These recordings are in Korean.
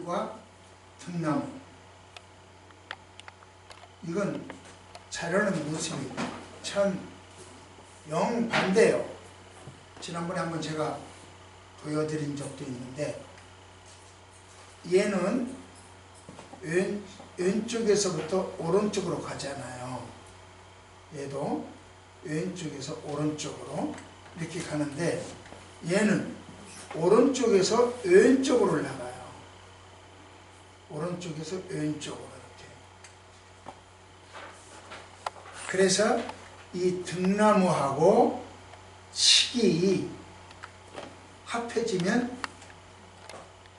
잎과 등나무. 이건 자라는 모습이 참 영반대예요. 지난번에 한번 제가 보여드린 적도 있는데, 얘는 왼쪽에서부터 오른쪽으로 가잖아요. 얘도 왼쪽에서 오른쪽으로 이렇게 가는데, 얘는 오른쪽에서 왼쪽으로 올라가요. 오른쪽에서 왼쪽으로 이렇게. 그래서 이 등나무하고 식이 합해지면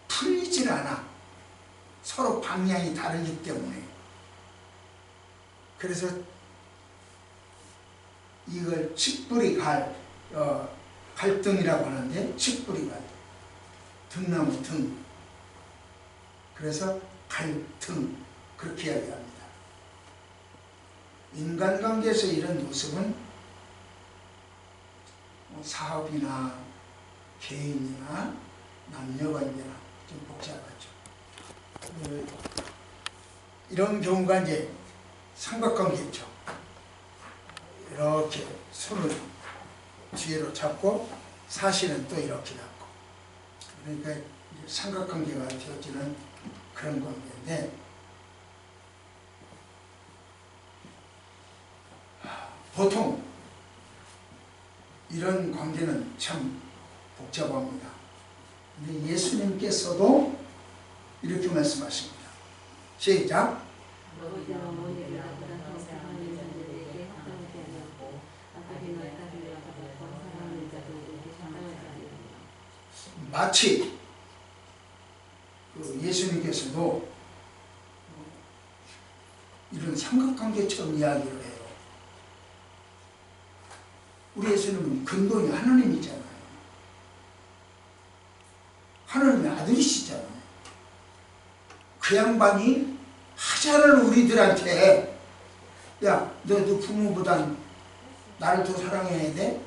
풀리질 않아. 서로 방향이 다르기 때문에. 그래서 이걸 칡뿌리 갈등이라고 하는데, 칡뿌리 갈, 등나무 등. 그래서 갈등, 그렇게 이야기합니다. 인간관계에서 이런 모습은 사업이나 개인이나 남녀관계나 좀 복잡하죠. 이런 경우가 이제 삼각관계죠. 이렇게 손을 뒤로 잡고 사실은 또 이렇게 잡고, 그러니까 삼각관계가 되어지는 그런 관계인데, 보통 이런 관계는 참 복잡합니다. 근데 예수님께서도 이렇게 말씀하십니다. 시작. 마치 예수님께서도 이런 삼각관계처럼 이야기를 해요. 우리 예수님은 근본이 하나님이잖아요. 하나님의 아들이시잖아요. 그 양반이 하자는 우리들한테, 야, 너도 부모보단 나를 더 사랑해야 돼?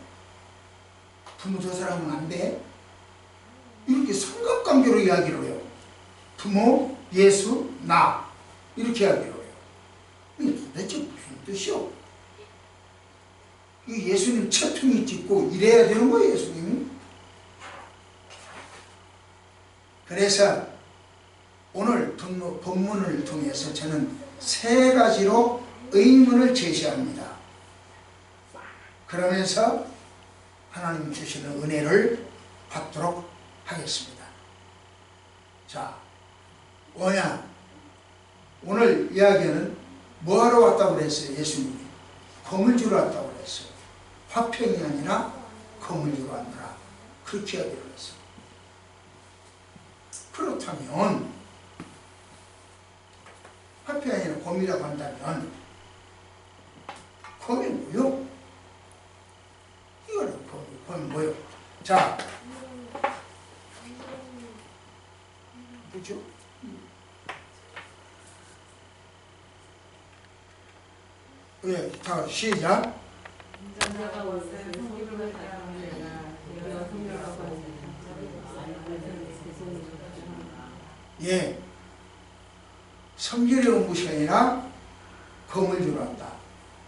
부모 더 사랑하면 안 돼? 이렇게 삼각관계로 이야기를 해요. 부모, 예수, 나, 이렇게 이야기를 해요. 이게 도대체 무슨 뜻이요? 이 예수님 채통이 찢고 이래야 되는 거예요, 예수님이. 그래서 오늘 본문을 통해서 저는 세 가지로 의문을 제시합니다. 그러면서 하나님 주시는 은혜를 받도록 하겠습니다. 자, 뭐냐? 오늘 이야기는 뭐하러 왔다고 그랬어요, 예수님이? 검을 주러 왔다고 그랬어요. 화평이 아니라 검을 주러 왔노라, 그렇게 이야기를 했어요. 그렇다면 화평이 아니라 검이라고 한다면 검이 뭐요? 이거는 검이 뭐요? 자, 그렇죠? 예, 다 시작. 예, 성결에 온 것이 아니라 검을 주러 왔다.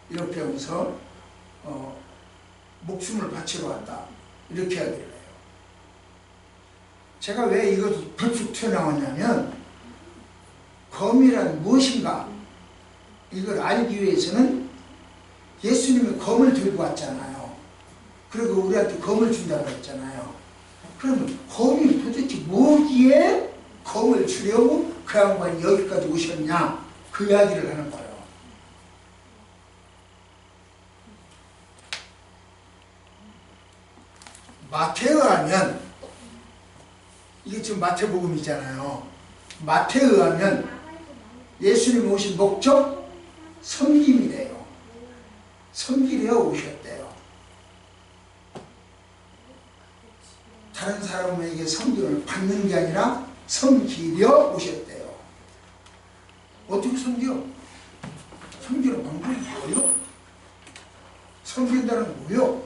이렇게 하면서 목숨을 바치러 왔다, 이렇게 이야기를 해요. 제가 왜 이것이 불쑥 튀어나왔냐면, 검이란 무엇인가 이걸 알기 위해서는 예수님이 검을 들고 왔잖아요. 그리고 우리한테 검을 준다고 했잖아요. 그러면 검이 도대체 뭐기에 검을 주려고 그 양반이 여기까지 오셨냐, 그 이야기를 하는 거예요. 마태에 의하면, 이게 지금 마태복음이잖아요. 마태에 의하면 예수님이 오신 목적, 섬김이래요. 섬기려 오셨대요. 다른 사람에게 섬김을 받는 게 아니라 섬기려 오셨대요. 어떻게 섬겨? 섬기는 방법이 뭐요? 섬긴다는 뭐요?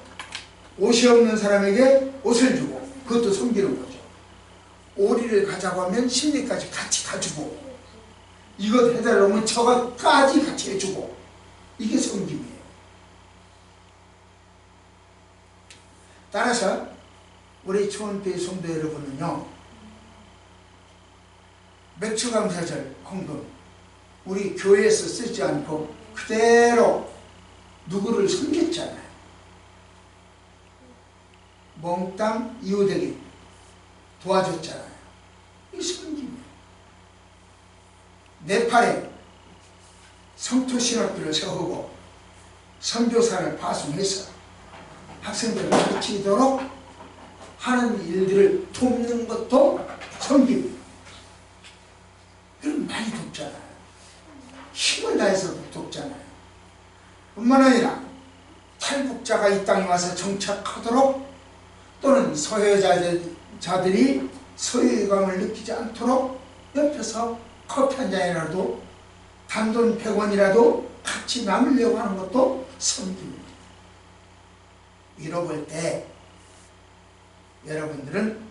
옷이 없는 사람에게 옷을 주고, 그것도 섬기는 거죠. 오리를 가자고 하면 심리까지 같이 다 주고, 이것 해달라면 저것까지 같이 해주고, 이게 섬김이에요. 따라서 우리 초원교회 성도 여러분은요, 맥주감사절 헌금 우리 교회에서 쓰지 않고 그대로 누구를 섬겼잖아요. 몽땅 이웃에게 도와줬잖아요. 이 섬김이에요. 네팔에 성토신학교를 세우고 선교사를 파송해서 학생들을 가르치도록 하는 일들을 돕는 것도 섬김이에요. 그럼 많이 돕잖아요. 힘을 다해서 돕잖아요. 뿐만 아니라 탈북자가 이 땅에 와서 정착하도록, 또는 서해자들이 서해감을 느끼지 않도록 옆에서 커피 한 잔이라도, 단돈 100원이라도 같이 나누려고 하는 것도 섬김입니다. 잃어볼 때 여러분들은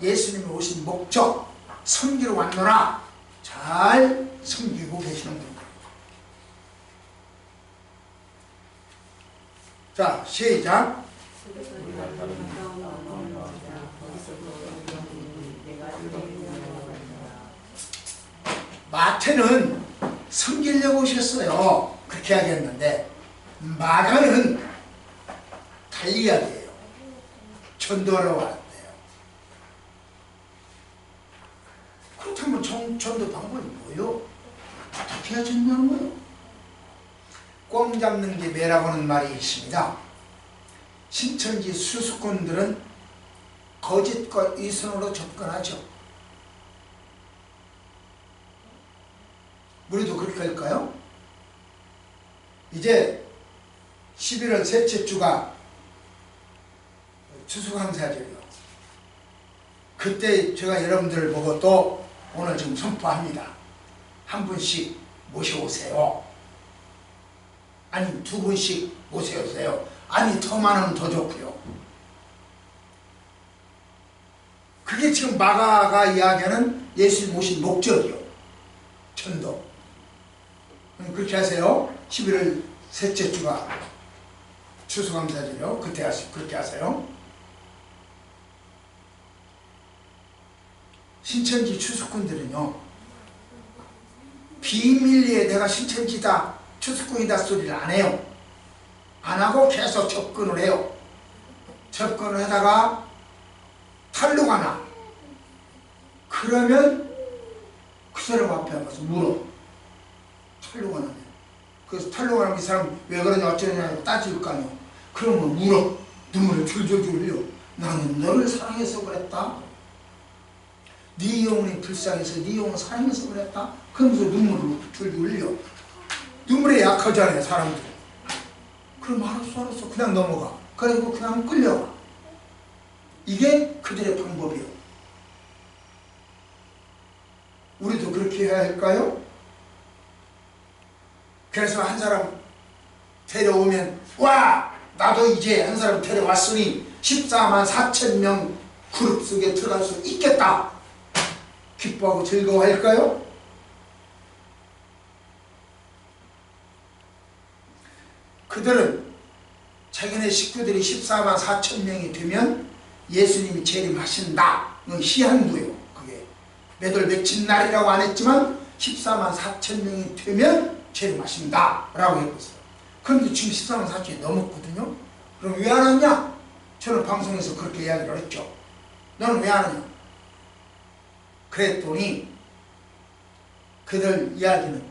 예수님이 오신 목적, 섬기러 왔노라, 잘 섬기고 계시는 겁니다. 자, 시작. 마태는 섬기려고 오셨어요. 그렇게 하겠는데, 마가는 달리 이야기해요. 전도하러 왔대요. 그렇다면 전도 방법이 뭐예요? 어떻게 해야 전도하는 거예요? 꽝 잡는 게 매라고 하는 말이 있습니다. 신천지 수수꾼들은 거짓과 이선으로 접근하죠. 우리도 그렇게 할까요? 이제 11월 셋째 주가 추수감사절이요. 그때 제가 여러분들을 보고 또 오늘 좀 선포합니다. 한 분씩 모셔오세요. 아니, 두 분씩 모셔오세요. 아니, 더 많으면 더 좋고요. 그게 지금 마가가 이야기하는 예수님 오신 목적이요. 전도. 그렇게 하세요. 11월 셋째 주가 추수감사절이요. 그때 그렇게 하세요. 신천지 추수꾼들은요, 비밀리에 내가 신천지다, 추수꾼이다 소리를 안 해요. 안 하고 계속 접근을 해요. 접근을 하다가 탈로가 나. 그러면 그 사람 앞에 가서 물어. 탈로가 나네. 그래서 탈로가 나면 이 사람 왜 그러냐 어쩌냐 따질 거 아니에요. 그러면 물어. 눈물을 줄줄 흘려. 나는 너를 사랑해서 그랬다. 네 영혼이 불쌍해서 네 영혼 사랑해서 그랬다. 그러면서 눈물을 줄줄 흘려. 눈물에 약하잖아요, 사람들. 그럼 알았어 그냥 넘어가. 그리고 그냥 끌려가. 이게 그들의 방법이에요. 우리도 그렇게 해야 할까요? 그래서 한 사람 데려오면, 와! 나도 이제 한 사람 데려왔으니 14만 4천 명 그룹 속에 들어갈 수 있겠다. 기뻐하고 즐거워할까요? 그들은 자기네 식구들이 14만 4천 명이 되면 예수님이 재림하신다. 이건 시한부예요. 그게 몇월 며칠 날이라고 안 했지만 14만 4천 명이 되면 재림하신다 라고 했어요. 그런데 지금 14만 4천이 넘었거든요. 그럼 왜 안 하냐? 저는 방송에서 그렇게 이야기를 했죠. 너는 왜 안 하냐? 그랬더니 그들 이야기는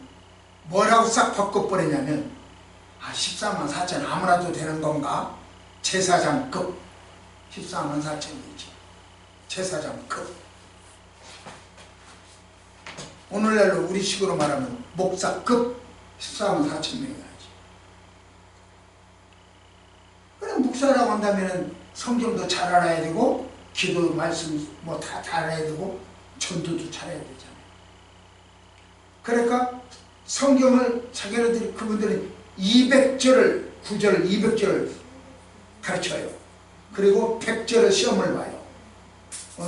뭐라고 싹 바꿔버리냐면, 14만 4천 아무나도 되는 건가? 제사장급 14만 4천이지. 제사장급. 오늘날로 우리식으로 말하면 목사급 14만 4천 명이야지. 그럼 목사라고 한다면 성경도 잘 알아야 되고, 기도 말씀 뭐 다 잘 알아야 되고, 전도도 잘해야 되잖아요. 그러니까 성경을 자기네들이, 그분들은 200절을, 구절을 200절을 가르쳐요. 그리고 100절의 시험을 봐요.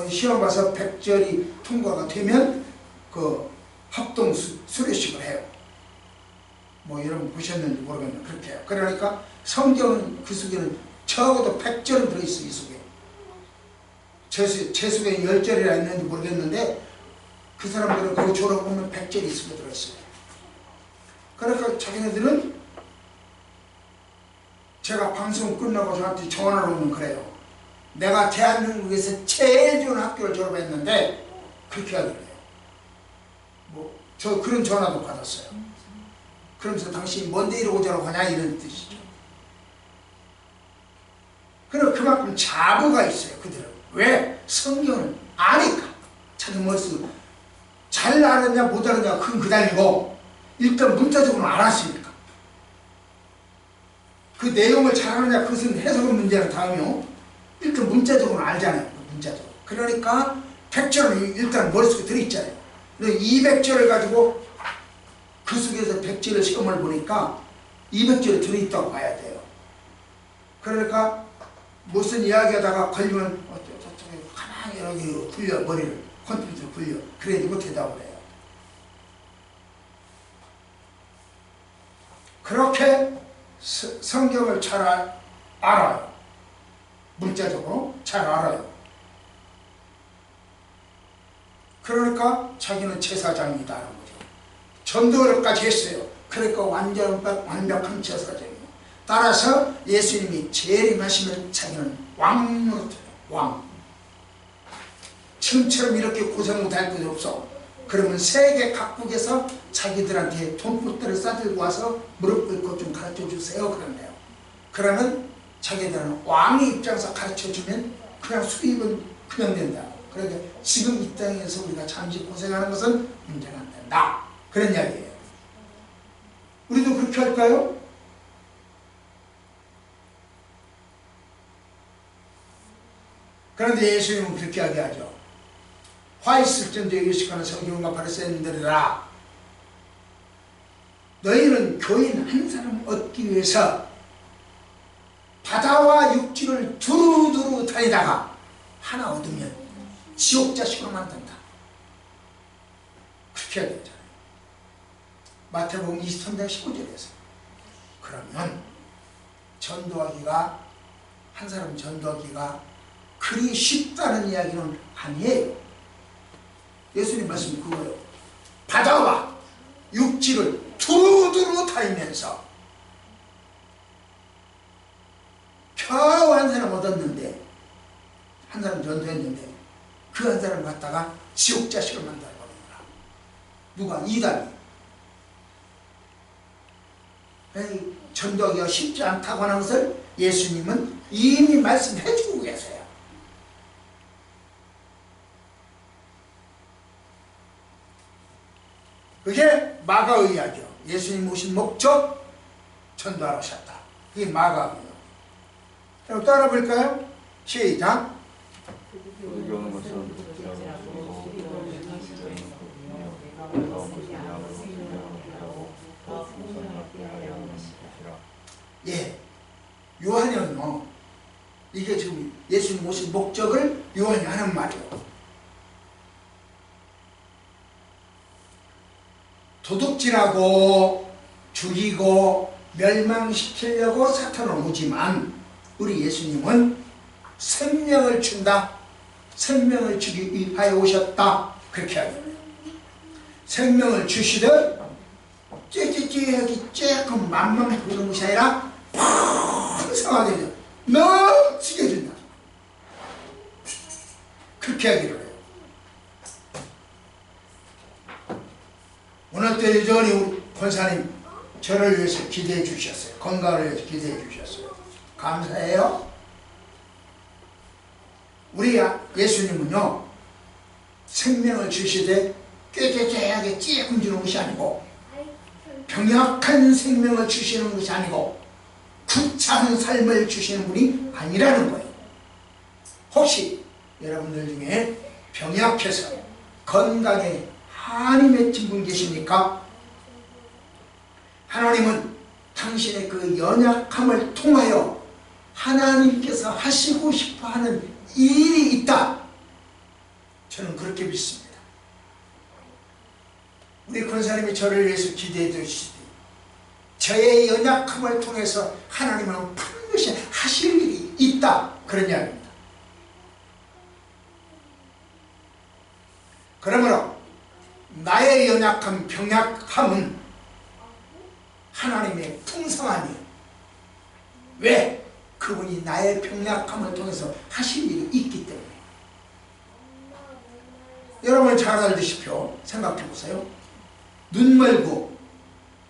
시험 봐서 100절이 통과가 되면 그 합동 수료식을 해요. 뭐 여러분 보셨는지 모르겠는데 그렇게 해요. 그러니까 성경은 그 속에는 적어도 100절은 들어있어. 이 속에 제 속에 10절이라 있는지 모르겠는데 그 사람들은 그거 졸업하면 100절이 이 속에 들어있어요. 그러니까 자기네들은 제가 방송 끝나고 저한테 전화를 오면 그래요. 내가 대한민국에서 제일 좋은 학교를 졸업했는데 그렇게 하더래요. 뭐 저 그런 전화도 받았어요. 그러면서 당신이 뭔데 이러고 저러고 하냐 이런 뜻이죠. 그럼 그만큼 자부가 있어요. 그들은. 왜? 성경을 아니까. 자기 머릿속에 잘 알았냐 못 알았냐 그건 그다음이고 일단 문자적으로 알았으니까. 그 내용을 잘 알았냐 그것은 해석은 문제는 다음이요. 일단 문자적으로 알잖아요. 문자적으로. 그러니까 100절은 일단 머릿속에 들어있잖아요. 200절을 가지고 그 속에서 100절을 시험을 보니까 200절이 들어있다고 봐야 돼요. 그러니까 무슨 이야기하다가 걸리면 저쪽에 가만히 여기 굴려 머리를 컴퓨터로 굴려 그래가지고 대답을 해요. 그렇게 성경을 잘 알아요. 문자적으로 잘 알아요. 그러니까 자기는 제사장이다라는 거죠. 전도를까지 했어요. 그러니까 완벽한 제사장이에요. 따라서 예수님이 재림하시면 자기는 왕 노릇해요. 왕. 지금처럼 이렇게 고생 못할 것이 없어. 그러면 세계 각국에서 자기들한테 돈포대를 싸들고 와서 무릎 꿇고 좀 가르쳐 주세요. 그런데요. 그러면 자기들은 왕의 입장에서 가르쳐 주면 그냥 수입은 그냥 된다. 그러니까 지금 이 땅에서 우리가 잠시 고생하는 것은 문제가 안 된다. 그런 이야기예요. 우리도 그렇게 할까요? 그런데 예수님은 그렇게 이야기하죠. 화 있을진저 유식하는 성경과 바리새인들이라 너희는 교인 한 사람 얻기 위해서 바다와 육지를 두루두루 다니다가 하나 얻으면 지옥 자식으로 만든다. 그렇게 해야 되잖아요. 마태복음 23장 19절에서. 그러면 전도하기가 한 사람 전도하기가 그리 쉽다는 이야기는 아니에요. 예수님 말씀이 그거예요. 바다와 육지를 두루두루 다니면서 겨우 한 사람 얻었는데 한 사람 전도했는데 그 한 사람 갖다가 지옥 자식을 만들어버린다. 누가? 이단이. 전도하기가 쉽지 않다고 하는 것을 예수님은 이미 말씀해 주고 계세요. 그게 마가의 이야기요. 예수님 오신 목적 전도하러 오셨다. 그게 마가예요. 그럼 따라 볼까요? 시작. 예, 요한은요, 이게 지금 예수님 오신 목적을 요한이 하는 말이에요. 도둑질하고 죽이고 멸망시키려고 사탄은 오지만 우리 예수님은 생명을 준다. 생명을 주기 위하여 오셨다. 그렇게 하죠. 생명을 주시듯 찌찌찌하게 조금 만만 부르는 것이 아니라 풍성하게 넘치게 준다. 그렇게 하기를 해요. 오늘 또 여전히 우리 권사님 저를 위해서 기대해 주셨어요. 건강을 위해서 기대해 주셨어요. 감사해요. 우리 예수님은요, 생명을 주시되 꾀꾀꾀하게 찌끔 주는 것이 아니고 병약한 생명을 주시는 것이 아니고 구차한 삶을 주시는 분이 아니라는 거예요. 혹시 여러분들 중에 병약해서 건강에 한이 맺힌 분 계십니까? 하나님은 당신의 그 연약함을 통하여 하나님께서 하시고 싶어하는 일이 있다. 저는 그렇게 믿습니다. 우리 권사님이 저를 위해서 기대해 주시되 저의 연약함을 통해서 하나님은 반드시 하실 일이 있다, 그런 이야기입니다. 그러므로 나의 연약함, 병약함은 하나님의 풍성함이에요. 왜? 그분이 나의 병약함을 통해서 하실 일이 있기 때문에. 여러분 잘 알듯이표 생각해 보세요. 눈 멀고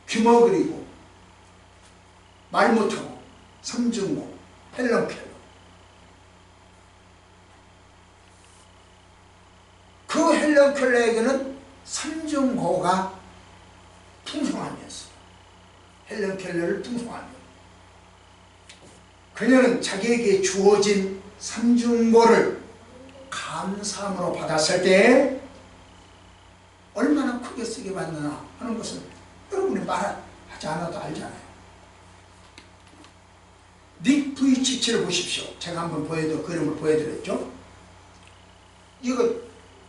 귀 먹으리고 말 못하고 삼중고 헬렁켈러, 그 헬렁켈러에게는 삼중고가 풍성함이었어요. 헬렁켈러를 풍성함이었어요. 그녀는 자기에게 주어진 삼중고를 감사함으로 받았을 때 얼마나 크게 쓰게 받느냐 하는 것은 여러분이 말하지 않아도 알잖아요. 닉 부이치치를 보십시오. 제가 한번 그림을 보여드렸죠. 이거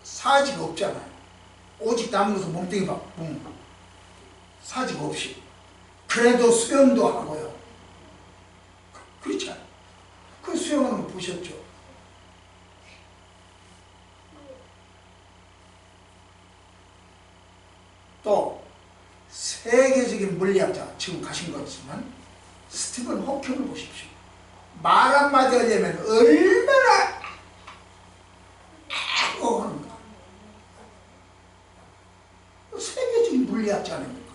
사지가 없잖아요. 오직 남은 것은 몸뚱이 봐. 사지가 없이. 그래도 수영도 하고요. 그렇지 않아요. 그 수영하는 거 보셨죠? 또 세계적인 물리학자, 지금 가신 거지만 스티븐 호킹을 보십시오. 말 한마디 하려면 얼마나 하는가. 세계적인 물리학자 아닙니까?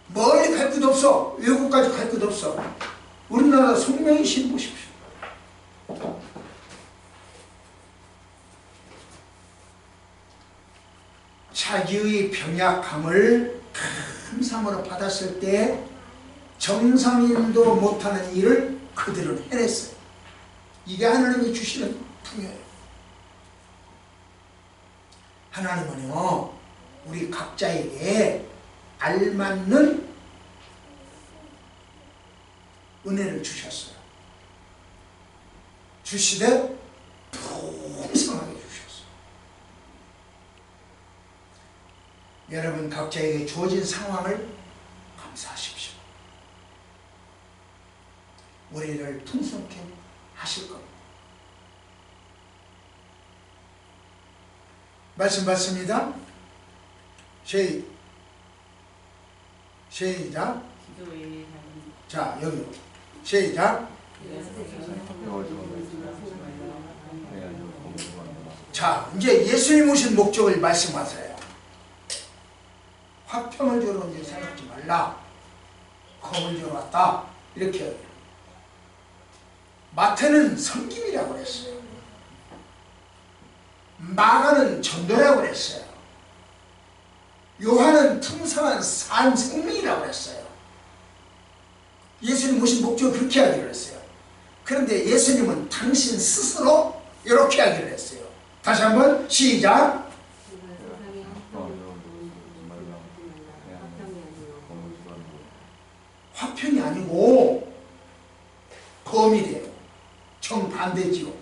멀리 갈 것도 없어. 외국까지 갈 것도 없어. 우리나라 송명희 씨 보십시오. 자기의 병약함을 감사함으로 받았을 때 정상인도 못하는 일을 그들은 해냈어요. 이게 하나님이 주시는 풍요예요. 하나님은요, 우리 각자에게 알맞는 은혜를 주셨어요. 주시되 풍성하게 주셨어요. 여러분 각자에게 주어진 상황을 감사하십시오. 우리를 풍성케 하실 겁니다. 말씀 받습니다. 시작. 자, 여기 시작. 자, 이제 예수님 오신 목적을 말씀하세요. 화평을 주러 온 줄 생각하지 말라. 검을 주러 왔다. 이렇게 해요. 마태는 섬김이라고 그랬어요. 마가는 전도라고 그랬어요. 요한은 풍성한 삶 생명이라고 그랬어요. 예수님 오신 목적을 그렇게 하기로 했어요. 그런데 예수님은 당신 스스로 이렇게 하기로 했어요. 다시 한번 시작. 화평이 아니고 검이래요. 정반대지요.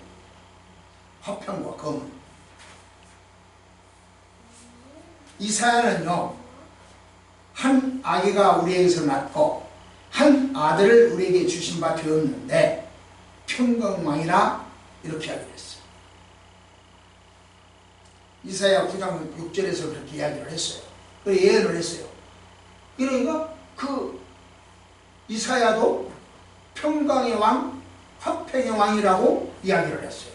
화평과 검은. 이사야는요, 한 아기가 우리에게서 낳고 한 아들을 우리에게 주신 바 되었는데 평강왕이라 이렇게 하기로 했어요. 이사야 9장 6절에서 그렇게 이야기를 했어요. 그 예언을 했어요. 그러니까 그 이사야도 평강의 왕, 화평의 왕이라고 이야기를 했어요.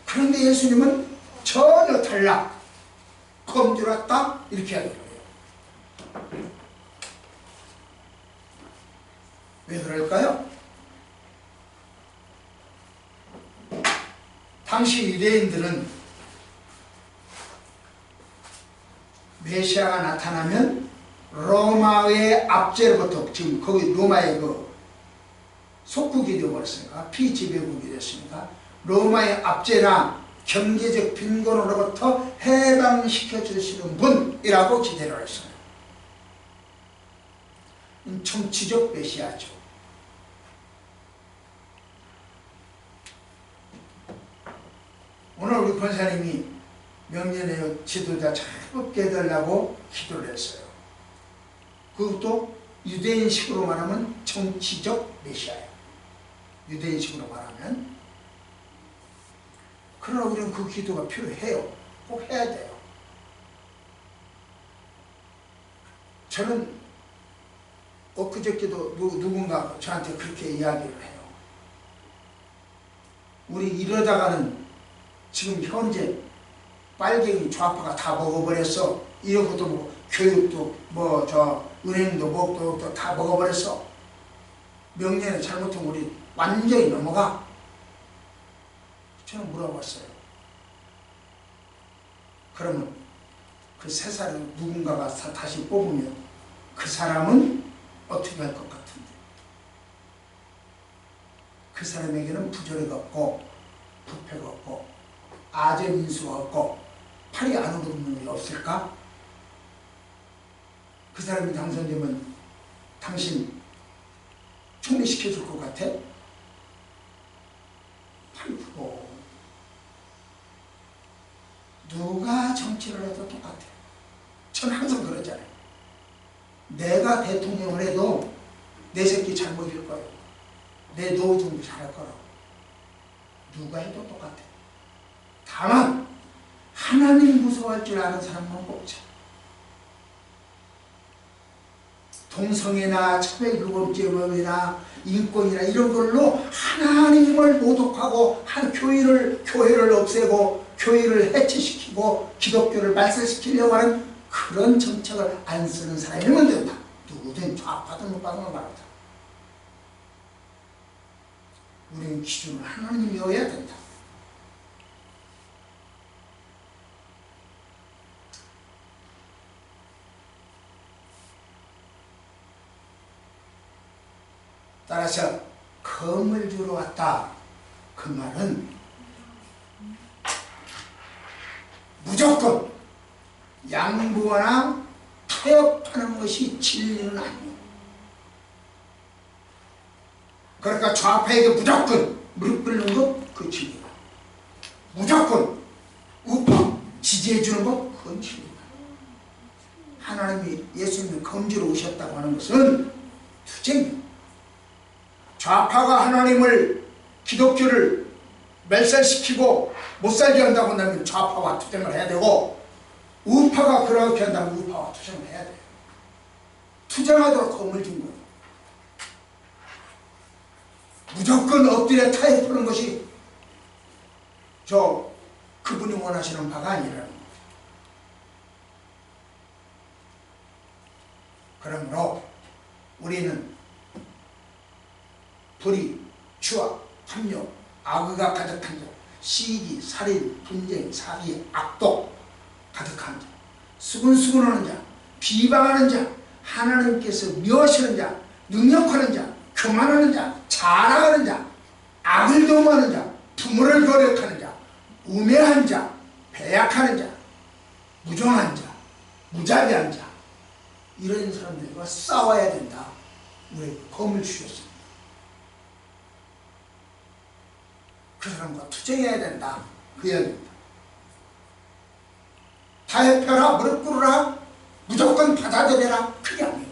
그런데 예수님은 전혀 달라. 검 줄 왔다 이렇게 하기로 해요. 왜 그럴까요? 당시 유대인들은 메시아가 나타나면 로마의 압제로부터, 지금 거기 로마의 그 속국이 되어버렸으니까, 피지배국이 됐으니까 로마의 압제나 경제적 빈곤으로부터 해방시켜 주시는 분이라고 기대를 했어요. 정치적 메시아죠. 오늘 우리 권사님이 명년에 지도자 잘 뽑게 해달라고 기도를 했어요. 그것도 유대인식으로 말하면 정치적 메시아예요. 유대인식으로 말하면. 그러나 우리는 그 기도가 필요해요. 꼭 해야 돼요. 저는 엊그저께도 누군가 저한테 그렇게 이야기를 해요. 우리 이러다가는 지금 현재 빨갱이 좌파가 다 먹어버렸어. 이런 것도 뭐 교육도 뭐 저 은행도 먹도 다 먹어버렸어. 명년에 잘못하면 우리 완전히 넘어가. 저는 물어봤어요. 그러면 그 세 사람 누군가가 다시 뽑으면 그 사람은 어떻게 할 것 같은데? 그 사람에게는 부조리가 없고 부패가 없고 아재민수가 없고 팔이 안 오르는 일이 없을까? 그 사람이 당선되면 당신 총리시켜줄 것 같아? 팔이 크고 누가 정치를 해도 똑같아요. 저는 항상 그러잖아요. 내가 대통령을 해도 내 새끼 잘못일 거예요. 내 노후 정도 잘할 거라고. 누가 해도 똑같아요. 다만 하나님 무서워할 줄 아는 사람만 뽑자. 동성애나 차별금지법이나 인권이나 이런 걸로 하나님을 모독하고 한 교회를 없애고 교회를 해체시키고 기독교를 말살시키려고 하는 그런 정책을 안 쓰는 사람이면 된다. 누구든 좌파든 우파든 말하다. 우리는 기준을 하나님이어야 된다. 따라서 검을 주러 왔다. 그 말은 무조건 양보나 타협하는 것이 진리는 아니에요. 그러니까 좌파에게 무조건 무릎 꿇는 것, 그 진리다. 무조건 우파 지지해주는 것, 그건 진리다. 하나님이 예수님이 검지로 오셨다고 하는 것은 투쟁이에요. 좌파가 하나님을 기독교를 멸살시키고 못살게 한다고 한다면 좌파와 투쟁을 해야 되고 우파가 그렇게 한다면 우파와 투쟁을 해야 돼요. 투쟁하도록 검을 준 거예요. 무조건 엎드려 타협하는 것이 그분이 원하시는 바가 아니라는 거예요. 그러므로 우리는 불의, 추악, 탐욕, 악의가 가득한 자, 시기, 살인, 분쟁, 사기, 악독 가득한 자, 수근수근하는 자, 비방하는 자, 하나님께서 미워하시는 자, 능력하는 자, 교만하는 자, 자랑하는 자, 악을 도모하는 자, 부모를 거역하는 자, 우매한 자, 배약하는 자, 무정한 자, 무자비한 자, 이런 사람들과 싸워야 된다. 우리에게 검을 주셨습니다. 그 사람과 투쟁해야 된다. 그 이야기입니다. 타협해라, 무릎 꿇으라, 무조건 받아들여라, 그게 아니에요.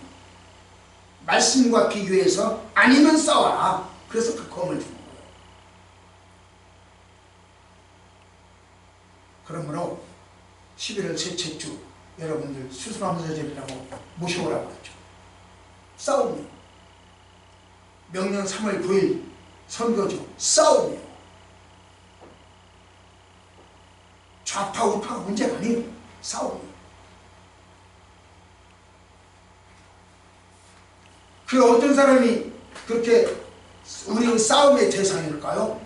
말씀과 비교해서 아니면 싸워라. 그래서 그 검을 주는 거예요. 그러므로 11월 셋째 주 여러분들 수술하면서제비라고 모셔오라고 했죠. 싸움이에요. 명년 3월 9일 선거죠. 싸움이에요. 좌파 우파가 문제가 아니에요. 싸움이에요. 그 어떤 사람이 그렇게 우리 싸움의 대상일까요?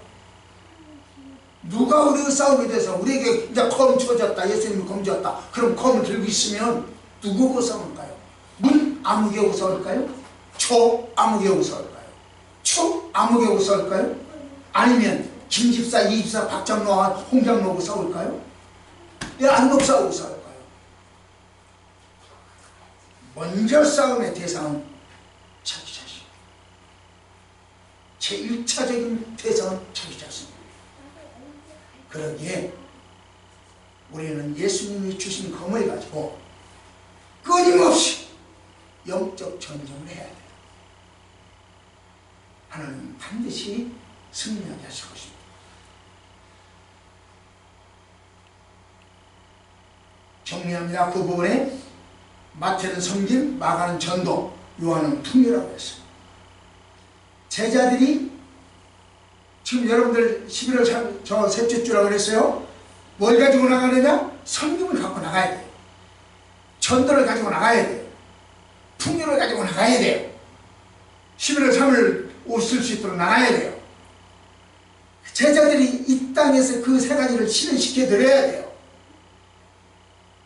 누가 우리의 싸움의 대상? 우리에게 이제 검 주어졌다. 예수님이 검 주었다. 그럼 검을 들고 있으면 누구고 싸울까요? 문 아무개고 싸울까요? 초 아무개고 싸울까요? 축 아무개고 싸울까요? 아니면 김집사, 이집사, 박장로와 홍장로하고 싸울까요? 안독사하고 싸울까요? 먼저 싸움의 대상은 자기 자신. 제1차적인 대상은 자기 자신. 그러기에 우리는 예수님이 주신 검을 가지고 끊임없이 영적 전쟁을 해야 돼요. 하나님은 반드시 승리하게 하실 것입니다. 정리합니다. 그 부분에 마태는 섬김, 마가는 전도, 요한은 풍요라고 했어요. 제자들이 지금 여러분들 11월 저 셋째 주라고 그랬어요. 뭘 가지고 나가느냐? 섬김을 갖고 나가야 돼요. 전도를 가지고 나가야 돼요. 풍요를 가지고 나가야 돼요. 11월 3일 옷을 수 있도록 나가야 돼요. 제자들이 이 땅에서 그 세 가지를 실현시켜 드려야 돼요.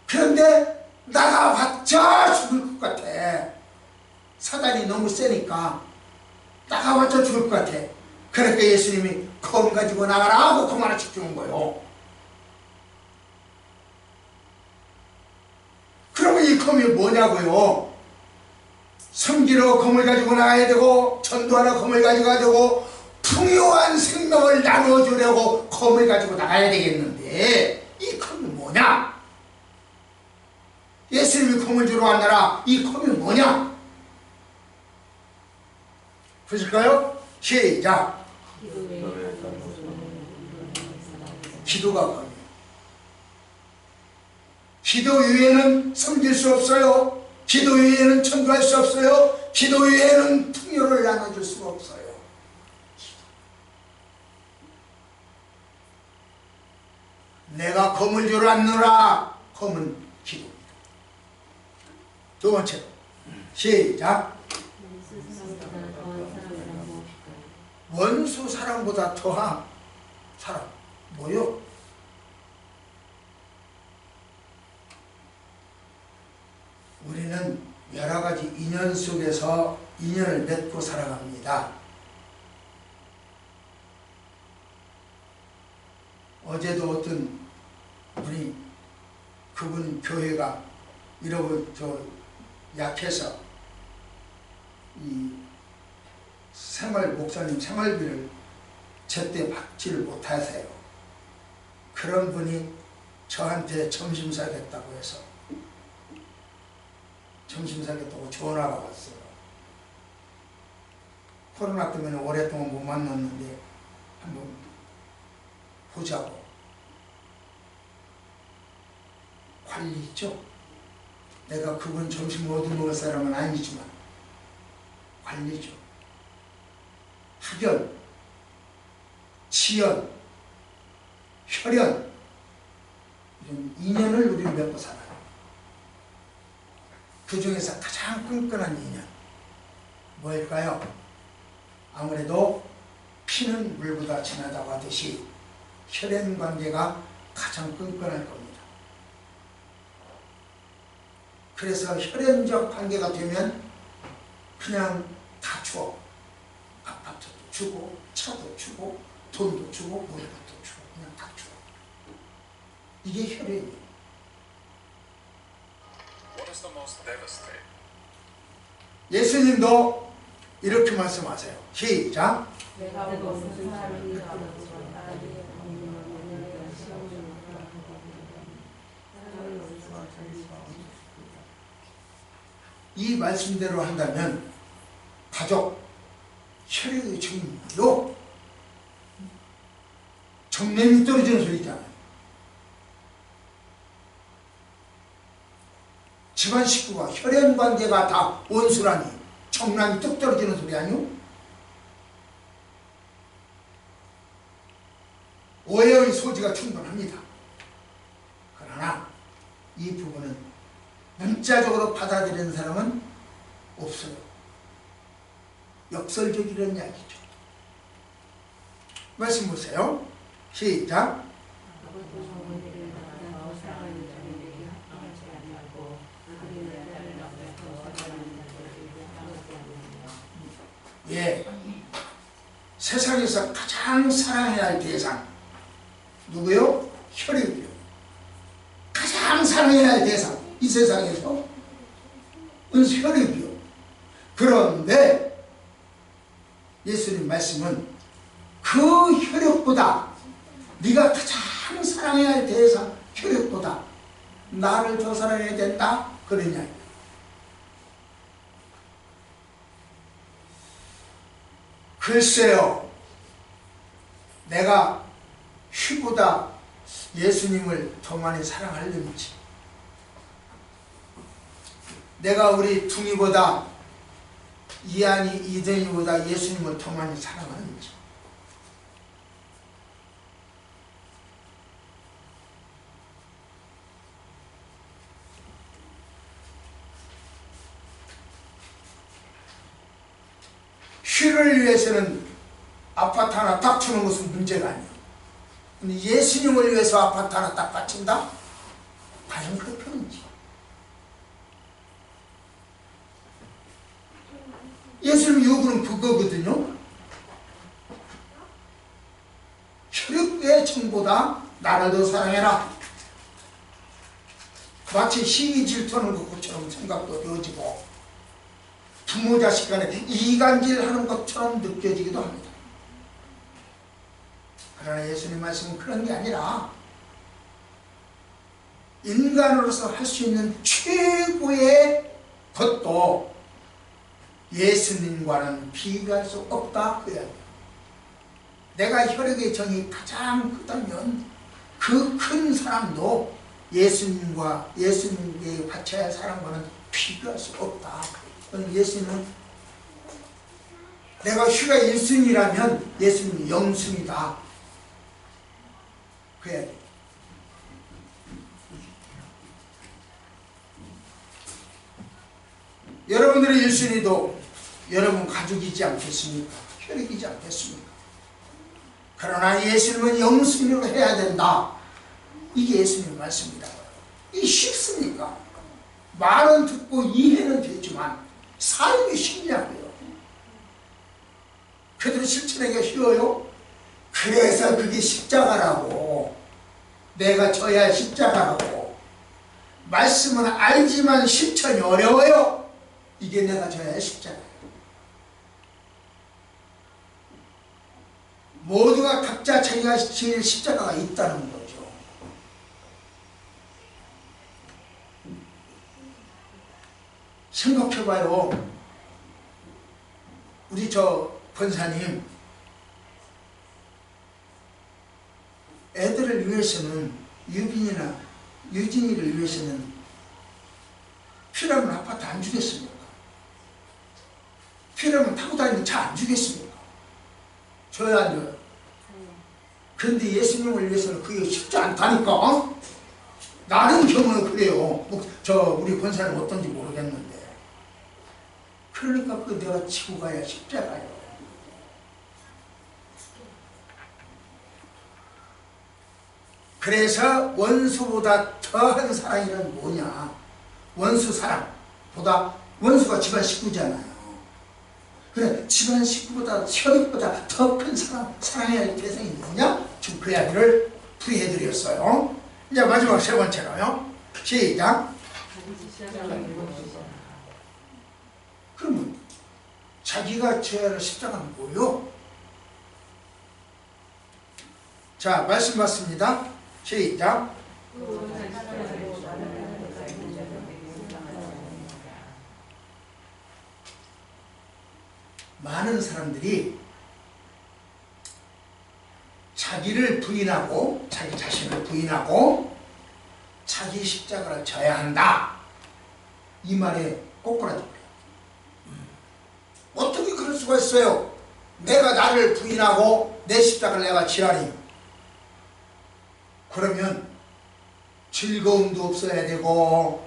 그런데 나가봤자 죽을 것 같아. 사단이 너무 세니까 나가봤자 죽을 것 같아. 그러니까 예수님이 검 가지고 나가라 하고 검 하나씩 주는 거예요. 그러면 이 검이 뭐냐고요? 섬기러 검을 가지고 나가야 되고, 전도하러 검을 가지고 가야 되고, 풍요한 생명을 나눠주려고 검을 가지고 나가야 되겠는데, 이 검이 뭐냐? 예수님이 검을 주러 왔나라. 이 검이 뭐냐? 보실까요? 시작. 기도가 검이에요. 기도 외에는 섬길 수 없어요. 기도 외에는 전도할 수 없어요. 기도 외에는 풍요를 나눠줄 수가 없어요. 내가 검을 주러 왔노라. 검은 기도입니다. 두 번째로 시작. 원수 사랑보다 더한 사랑 뭐요? 우리는 여러 가지 인연 속에서 인연을 맺고 살아갑니다. 어제도 어떤 분이 그분 교회가 이러고 약해서 이 목사님 생활비를 제때 받지를 못하세요. 그런 분이 저한테 점심 사겠다고 해서 점심 사겠다고 전화가 왔어요. 코로나 때문에 오랫동안 못 만났는데 한번 보자고. 관리 있죠? 내가 그분 점심 못 먹을 사람은 아니지만 관리죠. 학연, 치연, 혈연 이런 인연을 우리는 맺고 살아요. 그 중에서 가장 끈끈한 인연 뭘까요? 아무래도 피는 물보다 진하다고 하듯이 혈연 관계가 가장 끈끈할 겁니다. 그래서 혈연적 관계가 되면 그냥 다 줘. 아파트도 주고 차도 주고 돈도 주고 모든 것도 주고 그냥 다 줘. 이게 혈연이에요. 예수님도 이렇게 말씀하세요. 시작. 이 말씀대로 한다면 가족, 혈연의 정이요. 정냄이 떨어지는 소리 있잖아요. 집안 식구가 혈연 관계가 다 원수라니 정남이 뚝 떨어지는 소리 아니요? 오해의 소지가 충분합니다. 그러나 이 부분은 문자적으로 받아들이는 사람은 없어요. 역설적이라는 이야기죠. 말씀 보세요. 시작. 예, 세상에서 가장 사랑해야 할 대상 누구요? 혈육이요. 가장 사랑해야 할 대상 이 세상에서 혈육이요. 그런데 예수님 말씀은 그 혈육보다 네가 가장 사랑해야 할 대상 혈육보다 나를 더 사랑해야 된다? 그러냐? 글쎄요, 내가 휘보다 예수님을 더 많이 사랑하려는지, 내가 우리 둥이보다 이한이 이든이보다 예수님을 더 많이 사랑하는지, 휘를 위해서는 아파트 하나 딱 주는 것은 문제가 아니에요. 근데 예수님을 위해서 아파트 하나 딱 바친다? 과연 그렇겠는지. 예수님 요구는 그거거든요. 혈육의 정보다 나를 더 사랑해라. 마치 시기 질투하는 것처럼 생각도 되어지고 부모 자식 간에 이간질하는 것처럼 느껴지기도 합니다. 그러나 예수님 말씀은 그런 게 아니라 인간으로서 할 수 있는 최고의 것도 예수님과는 비교할 수 없다 그 이야기예요. 내가 혈육의 정이 가장 크다면 그 큰 사랑도 예수님과 예수님께 바쳐야 할 사랑과는 비교할 수 없다. 예수님은 내가 휘가 1순위라면 예수님은 0순위다 그 이야기. 여러분들의 1순위도 여러분 가족이지 않겠습니까? 혈육이지 않겠습니까? 그러나 예수님은 0순위로 해야 된다. 이게 예수님의 말씀이다. 이게 쉽습니까? 말은 듣고 이해는 되지만 삶이 쉽냐고요. 그들은 실천하기가 쉬워요. 그래서 그게 십자가라고. 내가 져야 할 십자가라고. 말씀은 알지만 실천이 어려워요. 이게 내가 져야 할 십자가예요. 모두가 각자 자기가 지을 십자가가 있다는 거죠. 생각해봐요. 우리 저 권사님 애들을 위해서는 유진이를 위해서는 필요하면 아파트 안 주겠습니까? 필요하면 타고 다니는 차 안 주겠습니까? 줘야 안 줘요? 그런데 예수님을 위해서는 그게 쉽지 않다니까. 어? 나는 경우는 그래요. 우리 권사님 어떤지 모르겠는데. 그러니까 그 내가 지고 가야 십자가요. 그래서 원수보다 더한 사랑이란 뭐냐? 원수 사랑보다 원수가 집안 식구잖아요. 그래, 집안 식구보다 혈육보다 더 큰 사랑해야 할 대상이 뭐냐? 지금 그 이야기를 풀이해드렸어요. 이제 마지막 세 번째로요. 시작. 그러면 자기가 져야 할 십자가는 뭐요? 자, 말씀 받습니다. 시작. 많은 사람들이 자기를 부인하고 자기 자신을 부인하고 자기 십자가를 져야 한다. 이 말에 꼬꾸라집니다. 어떻게 그럴 수가 있어요? 내가 나를 부인하고 내 십자가를 내가 지라니. 그러면 즐거움도 없어야 되고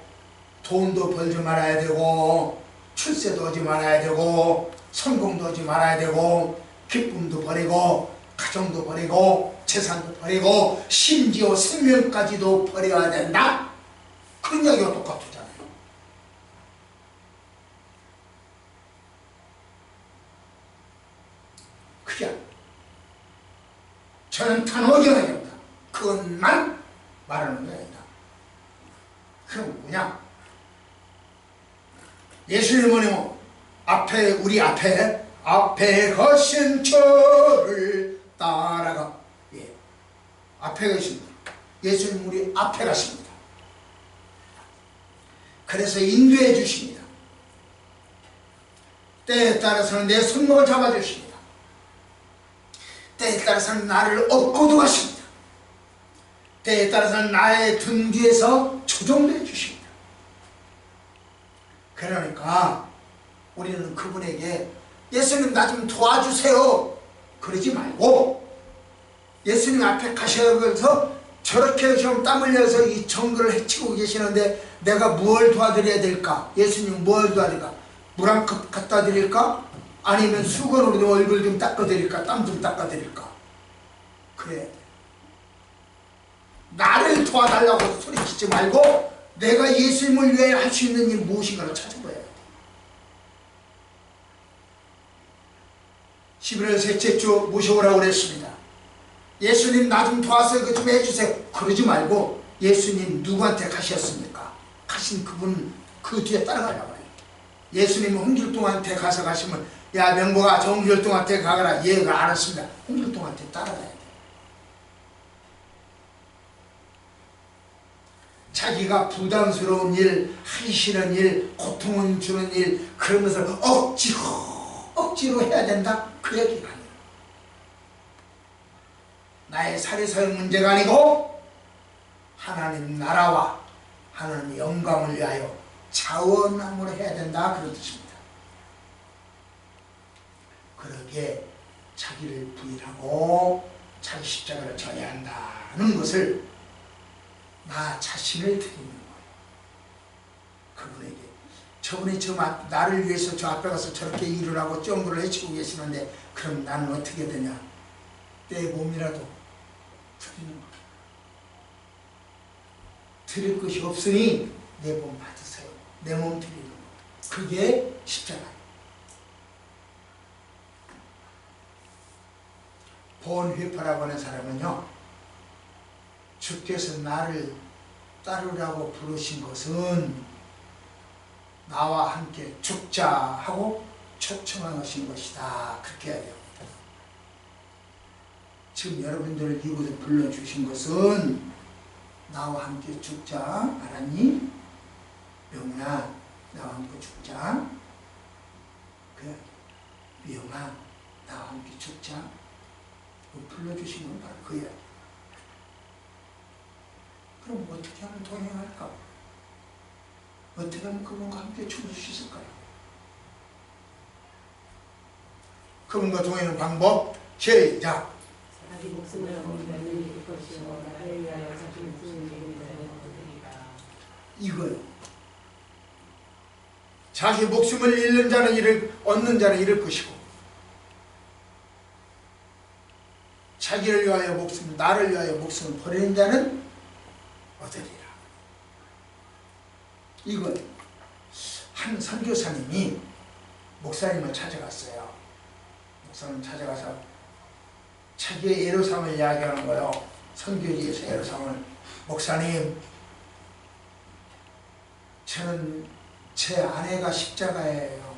돈도 벌지 말아야 되고 출세도 하지 말아야 되고 성공도 하지 말아야 되고 기쁨도 버리고 가정도 버리고 재산도 버리고 심지어 생명까지도 버려야 된다? 그런 이야기가 똑같잖아요. 그게 저는 단호하게 그것만 말하는 게 아니다. 그럼 뭐냐? 예수님은 우리 앞에 거신 저를 따라가. 예. 앞에 거신 예수님 우리 앞에 가십니다. 그래서 인도해 주십니다. 때에 따라서는 내 손목을 잡아주십니다. 때에 따라서는 나를 업고도 가십니다. 때에 따라서는 나의 등 뒤에서 조종해 주십니다. 그러니까 우리는 그분에게 예수님 나 좀 도와주세요 그러지 말고, 예수님 앞에 가셔서 저렇게 좀 땀 흘려서 이 정글을 헤치고 계시는데 내가 뭘 도와드려야 될까? 예수님 뭘 도와드릴까? 물 한 컵 갖다 드릴까? 아니면 수건으로 얼굴 좀 닦아드릴까? 땀 좀 닦아드릴까? 그래야 돼. 나를 도와달라고 소리치지 말고 내가 예수님을 위해 할 수 있는 일 무엇인가를 찾아봐야 돼. 11월 셋째 주 모셔오라고 그랬습니다. 예수님 나 좀 도와서 이거 좀 해주세요 그러지 말고, 예수님 누구한테 가셨습니까? 가신 그분 그 뒤에 따라가려고 해요. 예수님 홍길동한테 가서 가시면 야 명보가 저 홍길동한테 가거라. 얘가 알았습니다. 홍길동한테 따라가야 돼. 자기가 부담스러운 일, 하기 싫은 일, 고통을 주는 일, 그런 것을 억지로 해야 된다? 그 얘기가 아니에요. 나의 사리사욕 문제가 아니고 하나님 나라와 하나님 영광을 위하여 자원함으로 해야 된다, 그런 뜻입니다. 그러기에 자기를 부인하고 자기 십자가를 져야 한다는 것을 나 자신을 드리는 거예요. 그분에게 저분이 나를 위해서 저 앞에 가서 저렇게 일을 하고 정글을 해치고 계시는데 그럼 나는 어떻게 되냐? 내 몸이라도 드리는 거예요. 드릴 것이 없으니 내 몸 받으세요. 내 몸 드리는 거예요. 그게 십자가예요. 본휘파라고 하는 사람은요, 주께서 나를 따르라고 부르신 것은 나와 함께 죽자 하고 초청하신 것이다, 그렇게 해야 돼요. 지금 여러분들을 이곳에 불러주신 것은 나와 함께 죽자, 알았니? 명훈아, 나와 함께 죽자. 그래, 미영아, 나와 함께 죽자. 불러주신 건 바로 그 이야기. 그럼 어떻게 하면 동행할까? 어떻게 하면 그분과 함께 죽을 수 있을까요? 그분과 동행하는 방법, 시작! 이거요. 자기 목숨을 잃는 자는 얻는 자는 잃을 것이고, 자기를 위하여 목숨, 나를 위하여 목숨을 버리는 자는 얻으리라. 이건 한 선교사님이 목사님을 찾아갔어요. 목사님 찾아가서 자기의 애로사항을 이야기하는 거예요. 선교지에서 애로사항을. 목사님, 저는 제 아내가 십자가예요.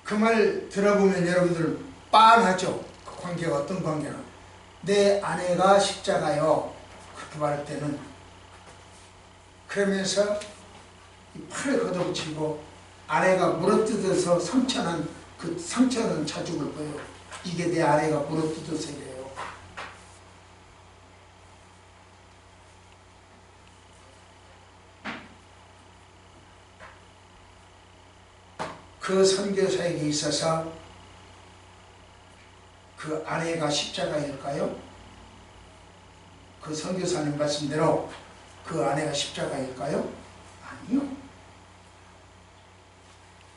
그 말 들어보면 여러분들 빤하죠. 그 관계가 어떤 관계나. 내 아내가 십자가요. 그렇게 말할 때는, 그러면서 이 팔을 걷어붙이고 아내가 물어뜯어서 상처난 그 상처난 자죽을 보여요. 이게 내 아내가 물어뜯어서 이래요. 그 선교사에게 있어서 그 아내가 십자가일까요? 그 선교사님 말씀대로 그 아내가 십자가일까요? 아니요.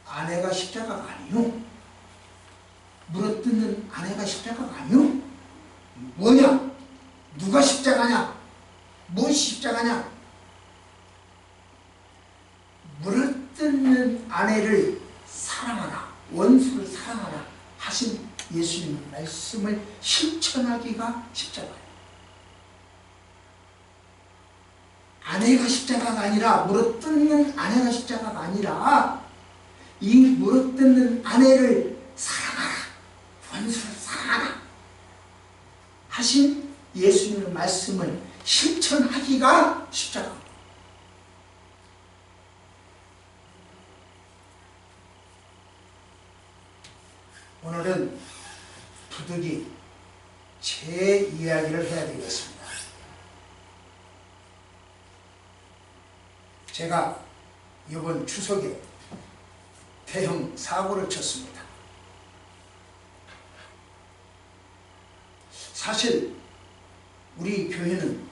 아내가 십자가가 아니요. 물어뜯는 아내가 십자가가 아니요. 뭐냐? 누가 십자가냐? 무엇이 십자가냐? 물어뜯는 아내를 사랑하라, 원수를 사랑하라 하신 예수님의 말씀을 실천하기가 십자가예요. 아내가 십자가가 아니라, 물어뜯는 아내가 십자가가 아니라, 이 물어뜯는 아내를 사랑하라, 원수를 사랑하라 하신 예수님의 말씀을 실천하기가 십자가. 오늘은 부득이 제 이야기를 해야 되겠습니다. 제가 이번 추석에 대형 사고를 쳤습니다. 사실 우리 교회는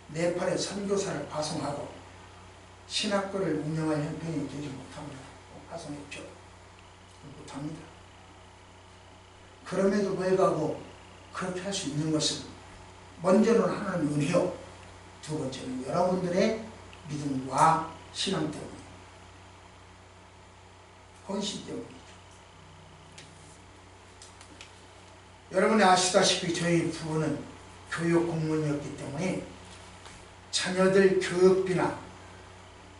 네팔에 선교사를 파송하고 신학교를 운영할 형편이 되지 못합니다. 파송했죠. 못합니다. 그럼에도 불구하고 그렇게 할 수 있는 것은 먼저는 하나님의 은혜요, 두 번째는 여러분들의 믿음과 신앙 때문에, 헌신 때문이죠. 여러분이 아시다시피 저희 부부는 교육 공무원이었기 때문에 자녀들 교육비나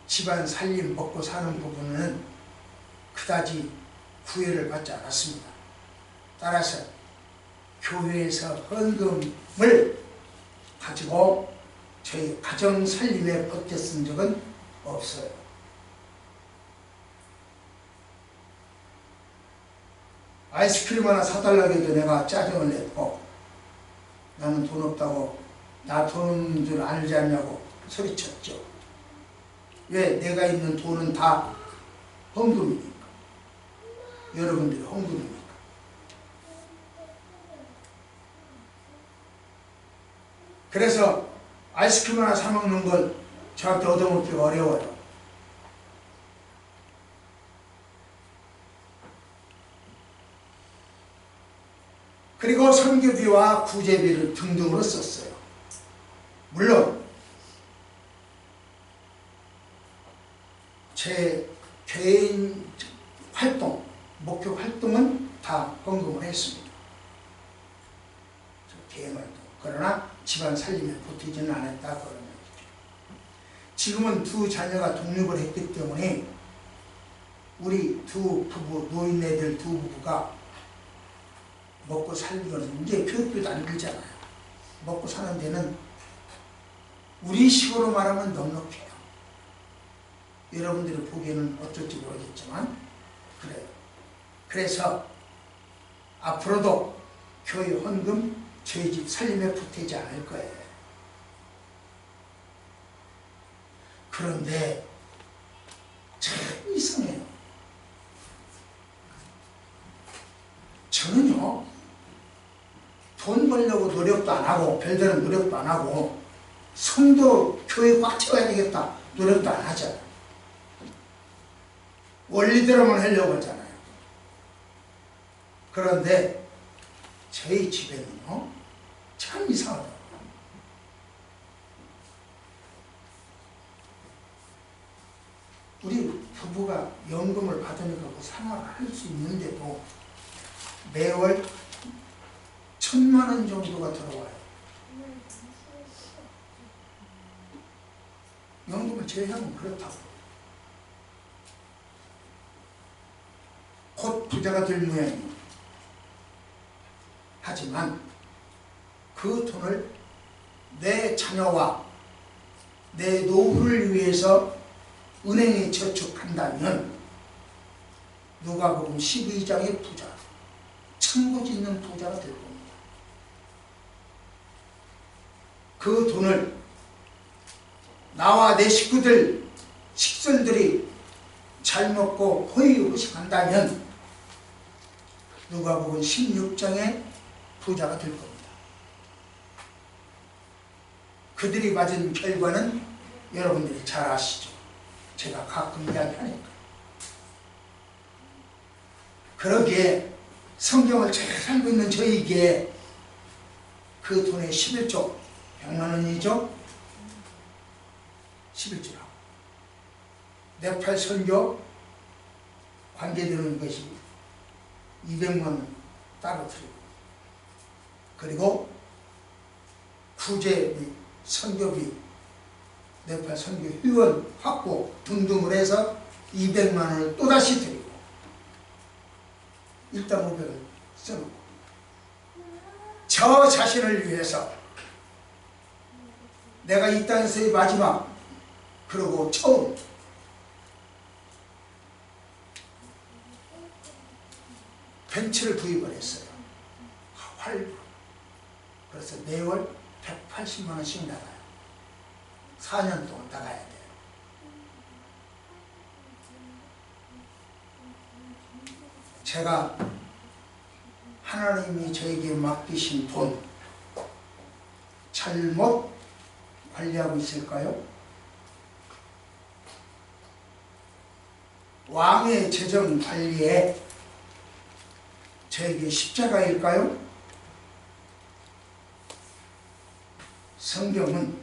집안 살림 먹고 사는 부분은 그다지 구애를 받지 않았습니다. 따라서 교회에서 헌금을 가지고 저희 가정 살림에 버텼은 적은 없어요. 아이스크림 하나 사달라고 해도 내가 짜증을 냈고, 나는 돈 없다고, 나 돈 없는 줄 알지 않냐고 소리쳤죠. 왜? 내가 있는 돈은 다 헌금이니까. 여러분들이 헌금이니까. 그래서 아이스크림 하나 사 먹는 걸 저한테 얻어먹기가 어려워요. 그리고 선교비와 구제비를 등등으로 썼어요. 물론 제 개인 활동, 목표 활동은 다 헌금을 했습니다. 개인 활동. 그러나 집안 살림에 보태지는 않았다 그런 얘기죠. 지금은 두 자녀가 독립을 했기 때문에 우리 두 부부, 노인네들 두 부부가 먹고 살기는 이제 교육비도 안 들잖아요. 먹고 사는 데는 우리 식으로 말하면 넉넉해요. 여러분들이 보기에는 어쩔지 모르겠지만 그래요. 그래서 앞으로도 교회 헌금 저희 집 살림에 보태지 않을 거예요. 그런데 참 이상해요. 저는요, 돈 벌려고 노력도 안 하고 별다른 노력도 안 하고 성도 교회 꽉 채워야 되겠다 노력도 안 하잖아요. 원리대로만 하려고 하잖아요. 그런데 저희 집에는요, 참 이상하더라고요. 우리 부부가 연금을 받으니까 그 생활을 할 수 있는데도 매월 1,000만 원 정도가 들어와요. 연금을 제외하면 그렇다고. 곧 부자가 될 모양이에요. 하지만 그 돈을 내 자녀와 내 노후를 위해서 은행에 저축한다면 누가복음 12장의 부자, 천국 짓는 부자가 될 겁니다. 그 돈을 나와 내 식구들, 식솔들이 잘 먹고 호의호식한다면 누가복음 16장의 부자가 될 겁니다. 그들이 맞은 결과는 여러분들이 잘 아시죠. 제가 가끔 이야기하니까. 그러기에 성경을 잘 살고 있는 저에게 그 돈의 11조, 100만 원이죠. 11조라고. 네팔 선교 관계되는 것이 200만 원 따로 드리고, 그리고 구제비, 선교비, 네팔 선교 회원 확보 등등을 해서 200만 원을 또다시 드리고, 일단 500을 써놓고 저 자신을 위해서 내가 이 땅에서의 마지막, 그리고 처음 벤츠를 구입을 했어요. 활부. 그래서 매월 180만 원씩 나가요. 4년 동안 나가야 돼요. 제가 하나님이 저에게 맡기신 돈 잘못 관리하고 있을까요? 왕의 재정 관리에 저에게 십자가일까요? 성경은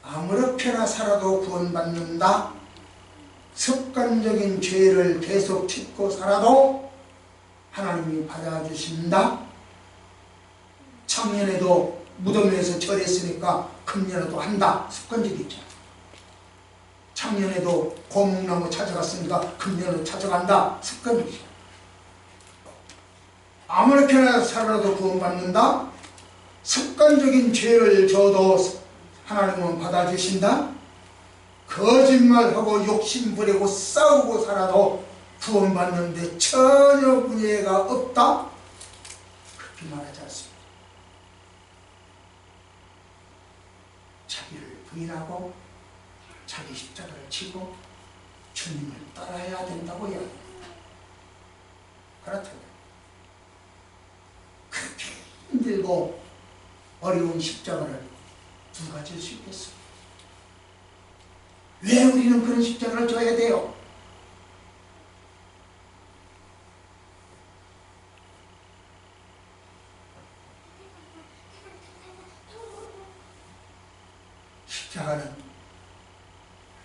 아무렇게나 살아도 구원받는다. 습관적인 죄를 계속 짓고 살아도 하나님이 받아주신다. 작년에도 무덤에서 절했으니까 금년에도 한다. 습관적이죠. 작년에도 고목나무 찾아갔으니까 금년에도 찾아간다. 습관적이죠. 아무렇게나 살아도 구원받는다. 습관적인 죄를 져도 하나님은 받아주신다. 거짓말하고 욕심부리고 싸우고 살아도 구원받는데 전혀 문제가 없다. 그렇게 말하지 않습니다. 자기를 부인하고 자기 십자가를 지고 주님을 따라야 된다고 이야기합니다. 그렇다면 그렇게 힘들고 어려운 십자가를 누가 질 수 있겠어요? 왜 우리는 그런 십자가를 져야 돼요? 십자가는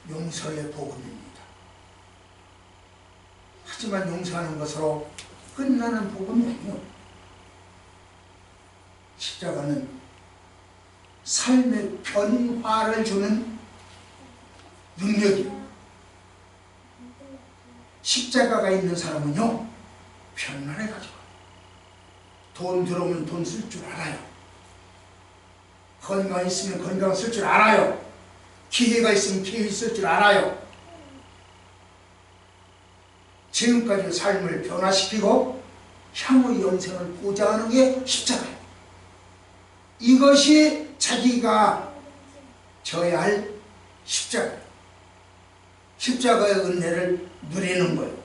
용서의 복음입니다. 하지만 용서하는 것으로 끝나는 복음이 아니요. 십자가는 삶의 변화를 주는 능력이요. 십자가가 있는 사람은요, 변화를 가져와요. 돈 들어오면 돈 쓸 줄 알아요. 건강 있으면 건강 쓸 줄 알아요. 기회가 있으면 기회 쓸 줄 알아요. 지금까지 삶을 변화시키고 향후 영생을 보장하는 게 십자가예요. 이것이 자기가 져야 할 십자가예요. 십자가의 은혜를 누리는 거예요.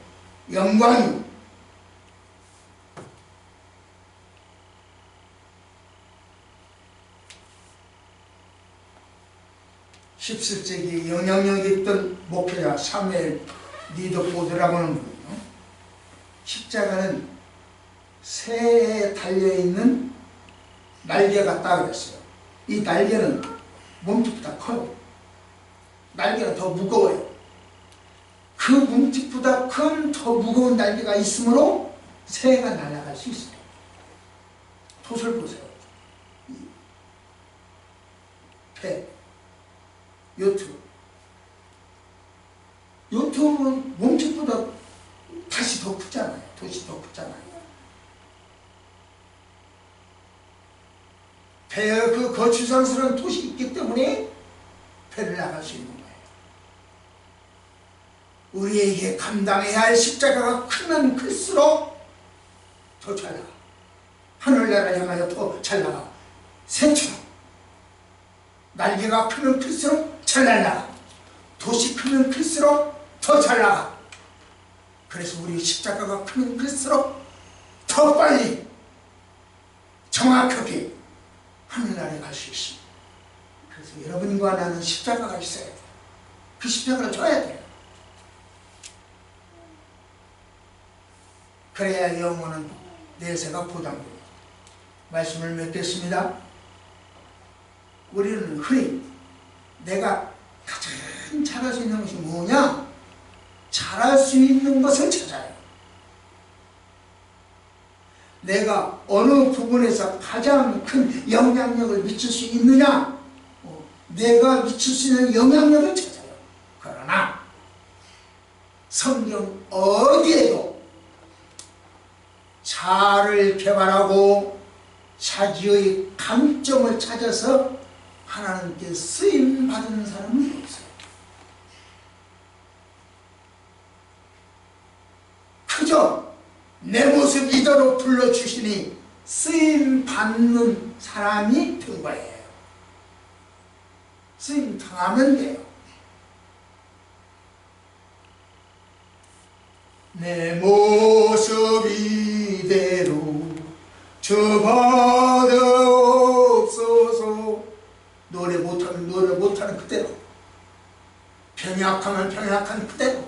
영광이. 17세기 영향력이 있던 목회자 사무엘 니더포드라고 하는 분이요. 십자가는 새에 달려있는 날개 같다 그랬어요. 이 날개는 몸집보다 커요. 날개가 더 무거워요. 그 몸집보다 큰 더 무거운 날개가 있으므로 새가 날아갈 수 있어요. 돛을 보세요. 배, 요트. 요트는 몸집보다 다시 더 크잖아요. 돛이 더 크잖아요. 배에 그 거추장스러운 돛이 있기 때문에 배를 나갈 수 있는 거예요. 우리에게 감당해야 할 십자가가 크면 클수록 더 잘 나가. 하늘나라를 향하여 더 잘 나가. 새처럼 날개가 크면 클수록 잘 날아가. 돛이 크면 클수록 더 잘 나가. 그래서 우리 십자가가 크면 클수록 더 빨리 정확하게 하늘나라에 갈 수 있습니다. 그래서 여러분과 나는 십자가가 있어야 돼요. 그 십자가를 져야 돼요. 그래야 영혼은 내세가 보장됩니다. 말씀을 맺겠습니다. 우리는 흔히 내가 가장 잘할 수 있는 것이 뭐냐? 잘할 수 있는 것을 찾아요. 내가 어느 부분에서 가장 큰 영향력을 미칠 수 있느냐? 내가 미칠 수 있는 영향력을 찾아요. 그러나 성경 어디에도 자아를 개발하고 자기의 강점을 찾아서 하나님께 쓰임 받는 사람은 없어요. 그저 내 모습 이대로 불러주시니 쓰임 받는 사람이 된 거예요. 쓰임 당하면 돼요. 내 모습 이대로 저받아옵소서. 노래 못하면 노래 못하는 그대로, 병약하면 병약한 그대로,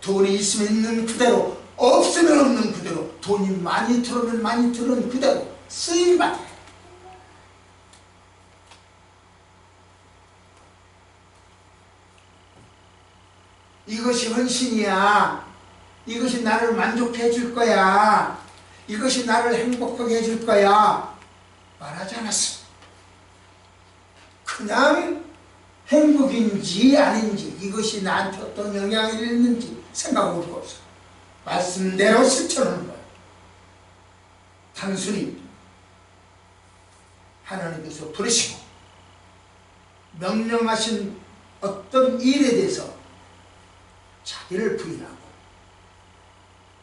돈이 있으면 있는 그대로, 없으면 없는 그대로, 돈이 많이 들어오면 많이 들어오는 그대로 쓰임받아요. 이것이 헌신이야. 이것이 나를 만족해 해줄 거야. 이것이 나를 행복하게 해줄 거야. 말하지 않았어. 그냥 행복인지 아닌지, 이것이 나한테 어떤 영향을 있는지 생각할 거 없어. 말씀대로 실천하는 거야. 단순히 하나님께서 부르시고 명령하신 어떤 일에 대해서 자기를 부인하고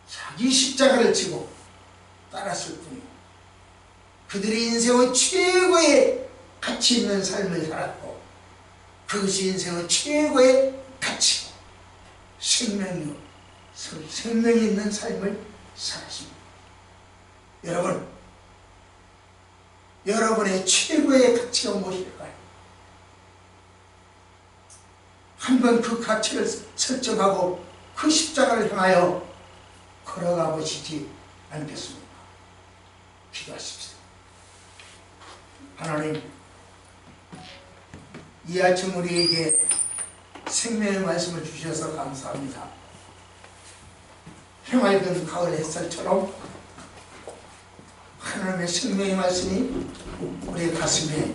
자기 십자가를 지고 따랐을 뿐이고, 그들의 인생은 최고의 가치 있는 삶을 살았고, 그것이 인생의 최고의 가치고 생명이 있는 삶을 살았습니다. 여러분, 여러분의 최고의 가치가 무엇일까요? 한번 그 가치를 설정하고 그 십자가를 향하여 걸어가 보시지 않겠습니까? 기도하십시오. 하나님, 이 아침 우리에게 생명의 말씀을 주셔서 감사합니다. 해맑은 가을 햇살처럼 하나님의 생명의 말씀이 우리 가슴에,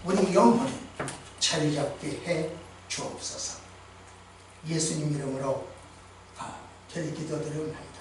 우리 영혼에 자리 잡게 해 주옵소서. 예수님 이름으로 기도드리옵나이다.